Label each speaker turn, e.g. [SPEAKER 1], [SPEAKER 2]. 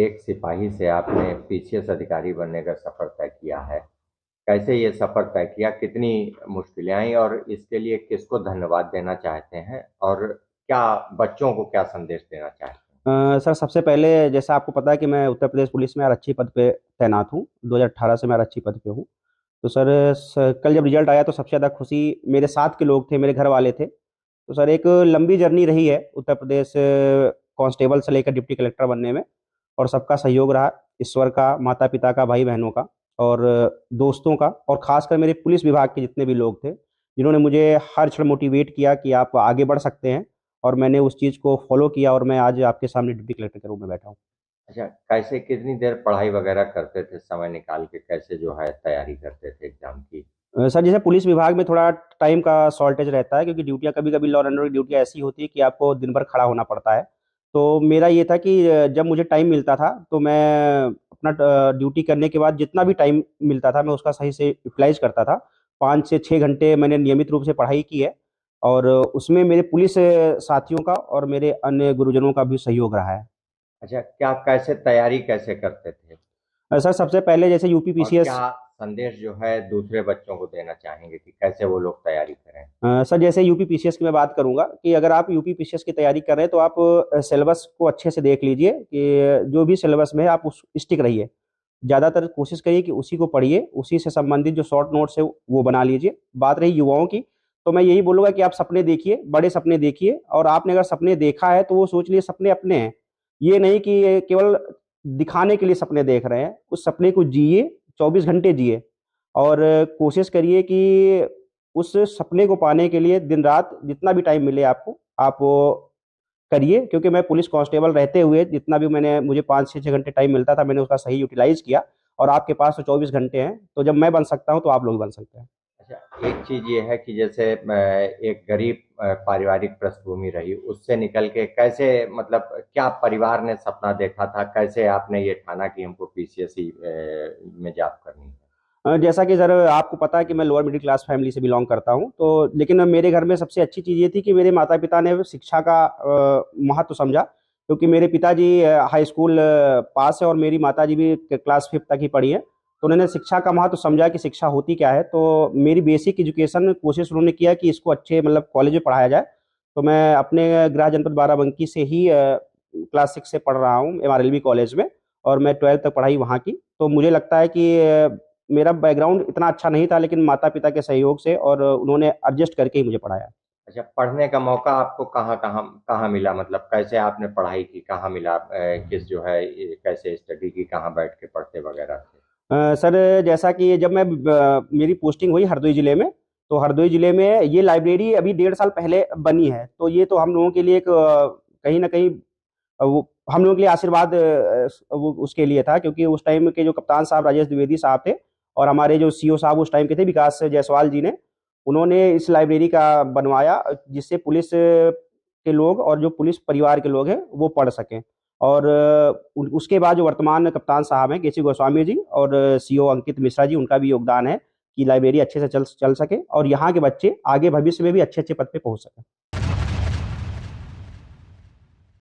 [SPEAKER 1] एक सिपाही से आपने पीसीएस अधिकारी बनने का सफर तय किया है। कैसे ये सफर तय किया, कितनी मुश्किलें आई और इसके लिए किसको धन्यवाद देना चाहते हैं, और क्या बच्चों को क्या संदेश देना चाहते
[SPEAKER 2] सर, सबसे पहले जैसा आपको पता है कि मैं उत्तर प्रदेश पुलिस में आरक्षी पद पे तैनात हूँ। 2018 से मैं आरक्षी पद पे हूँ। तो सर, कल जब रिजल्ट आया तो सबसे ज़्यादा खुशी मेरे साथ के लोग थे, मेरे घर वाले थे। तो सर, एक लंबी जर्नी रही है उत्तर प्रदेश कांस्टेबल से लेकर डिप्टी कलेक्टर बनने में, और सबका सहयोग रहा। ईश्वर का, माता पिता का, भाई बहनों का, और दोस्तों का, और खासकर मेरे पुलिस विभाग के जितने भी लोग थे, जिन्होंने मुझे हर क्षण मोटिवेट किया कि आप आगे बढ़ सकते हैं। और मैंने उस चीज़ को फॉलो किया और मैं आज आपके सामने डिप्टी कलेक्टर के रूप में बैठा हूँ।
[SPEAKER 1] हैं? अच्छा, कैसे कितनी देर पढ़ाई वगैरह करते थे, समय निकाल के कैसे जो है तैयारी करते थे एग्जाम की?
[SPEAKER 2] सर, जैसे पुलिस विभाग में थोड़ा टाइम का शॉर्टेज रहता है, क्योंकि ड्यूटियाँ कभी कभी लॉ एंड ऑर्डर की ड्यूटियाँ ऐसी होती है कि आपको दिन भर खड़ा होना पड़ता है। तो मेरा ये था कि जब मुझे टाइम मिलता था तो मैं अपना ड्यूटी करने के बाद जितना भी टाइम मिलता था मैं उसका सही से यूटिलाइज करता था। 5 से 6 घंटे मैंने नियमित रूप से पढ़ाई की है, और उसमें मेरे पुलिस साथियों का और मेरे अन्य गुरुजनों का भी सहयोग रहा है।
[SPEAKER 1] अच्छा, क्या कैसे तैयारी कैसे करते थे,
[SPEAKER 2] सर, सबसे पहले जैसे यूपी
[SPEAKER 1] और क्या
[SPEAKER 2] पीसीएस।
[SPEAKER 1] संदेश जो है दूसरे बच्चों को देना चाहेंगे कि कैसे वो लोग तैयारी करें?
[SPEAKER 2] सर, जैसे यूपी पीसीएस की मैं बात करूंगा कि अगर आप यूपी पीसीएस की तैयारी कर रहे हैं तो आप सिलेबस को अच्छे से देख लीजिए कि जो भी सिलेबस में है आप उस स्टिक रहिए। ज़्यादातर कोशिश करिए कि उसी को पढ़िए, उसी से संबंधित जो शॉर्ट नोट्स है वो बना लीजिए। बात रही युवाओं की, तो मैं यही बोलूंगा कि आप सपने देखिए, बड़े सपने देखिए, और आपने अगर सपने देखा है तो वो सोच लिए सपने अपने हैं। ये नहीं कि ये केवल दिखाने के लिए सपने देख रहे हैं। उस सपने को जिए, 24 घंटे जिए, और कोशिश करिए कि उस सपने को पाने के लिए दिन रात जितना भी टाइम मिले आपको, आप वो करिए। क्योंकि मैं पुलिस कांस्टेबल रहते हुए जितना भी मुझे 5 से 6 घंटे टाइम मिलता था, मैंने उसका सही यूटिलाइज किया। और आपके पास तो 24 घंटे हैं, तो जब मैं बन सकता हूँ तो आप लोग भी बन सकते हैं।
[SPEAKER 1] अच्छा, एक चीज ये है कि जैसे एक गरीब पारिवारिक पृष्ठभूमि रही, उससे निकल के कैसे, मतलब क्या परिवार ने सपना देखा था, कैसे आपने ये ठाना कि हमको पीसीएससी में जॉब करनी है?
[SPEAKER 2] जैसा कि सर आपको पता है कि मैं लोअर मिडिल क्लास फैमिली से बिलोंग करता हूं, तो लेकिन मेरे घर में सबसे अच्छी चीज़ ये थी कि मेरे माता पिता ने शिक्षा का महत्व समझा। क्योंकि मेरे पिताजी हाई स्कूल पास है और मेरी माताजी भी क्लास 5 तक ही पढ़ी है। तो उन्होंने शिक्षा का महत्व समझा कि शिक्षा होती क्या है। तो मेरी बेसिक एजुकेशन कोशिश उन्होंने किया कि इसको अच्छे मतलब कॉलेज में पढ़ाया जाए। तो मैं अपने गृह जनपद बाराबंकी से ही क्लास 6 से पढ़ रहा हूँ MRLB कॉलेज में, और मैं 12th तक पढ़ाई वहाँ की। तो मुझे लगता है कि मेरा बैकग्राउंड इतना अच्छा नहीं था, लेकिन माता पिता के सहयोग से और उन्होंने एडजस्ट करके ही मुझे पढ़ाया।
[SPEAKER 1] अच्छा, पढ़ने का मौका आपको कहाँ कहाँ कहाँ मिला, मतलब कैसे आपने पढ़ाई की, कहाँ मिला, किस जो है कैसे स्टडी की, कहाँ बैठ के पढ़ते वगैरह थे?
[SPEAKER 2] सर, जैसा कि जब मैं मेरी पोस्टिंग हुई हरदोई जिले में, तो हरदोई जिले में ये लाइब्रेरी अभी 1.5 साल पहले बनी है। तो ये तो हम लोगों के लिए एक कहीं ना कहीं वो हम लोगों के लिए आशीर्वाद वो उसके लिए था। क्योंकि उस टाइम के जो कप्तान साहब राजेश द्विवेदी साहब थे, और हमारे जो सीओ साहब उस टाइम के थे विकास जायसवाल जी ने, उन्होंने इस लाइब्रेरी का बनवाया जिससे पुलिस के लोग और जो पुलिस परिवार के लोग हैं वो पढ़ सकें। और उसके बाद जो वर्तमान कप्तान साहब हैं केसी गोस्वामी जी और सीओ अंकित मिश्रा जी, उनका भी योगदान है कि लाइब्रेरी अच्छे से चल चल सके और यहाँ के बच्चे आगे भविष्य में भी अच्छे अच्छे पद पे पहुंच सकें।